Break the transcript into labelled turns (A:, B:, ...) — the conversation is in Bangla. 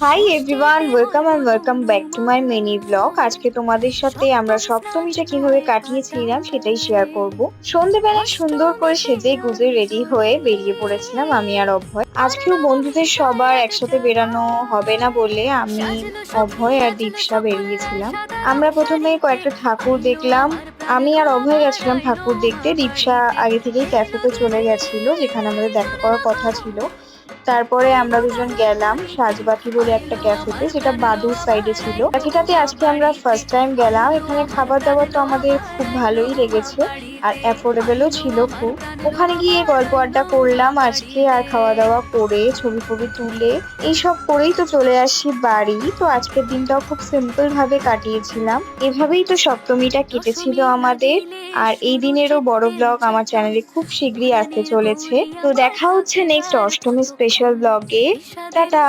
A: Hi everyone, welcome back to my mini blog. আজকে তোমাদের সাথে আমরা সপ্তমীটা কিভাবে কাটিয়েছিলাম সেটাই শেয়ার করব। সন্ধেবেলায় সুন্দর করে সেজে গুজে রেডি হয়ে বেরিয়ে পড়েছিলাম আমি আর অভয়। আজকেও বন্ধুদের সবার একসাথে বেরানো হবে না বলে আমি, অভয় আর দীপশা বেরিয়েছিলাম। আমরা প্রথমে কয়েকটা ঠাকুর দেখলাম। আমি আর অভয় গেছিলাম ঠাকুর দেখতে, দীপশা আগে থেকেই ক্যাফেতে চলে গেছিল যেখানে আমাদের দেখা করার কথা ছিল। তারপরে আমরা দুজন গেলাম সাজবাতি বলে একটা ক্যাফেতে, যেটা বাদুর সাইডে ছিল। ক্যাফেটাতে আজকে আমরা ফার্স্ট টাইম গেলাম। এখানে খাবার দাবার তো আমাদের খুব ভালোই লেগেছে, আর অ্যাফোর্ডেবলও ছিল খুব। ওখানে গিয়ে গল্প আড্ডা করলাম আজকে, আর খাওয়া দাওয়া করে ছবি ফবি তুলে এইসব করেই তো চলে আসি বাড়ি। তো আজকের দিনটাও খুব সিম্পল ভাবে কাটিয়েছিলাম। এভাবেই তো সপ্তমীটা কেটেছিল আমাদের। আর এই দিনেরও বড় ব্লগ আমার চ্যানেলে খুব শীঘ্রই আসতে চলেছে। তো দেখা হচ্ছে নেক্সট অষ্টমী স্পেশাল ব্লগে। টাটা।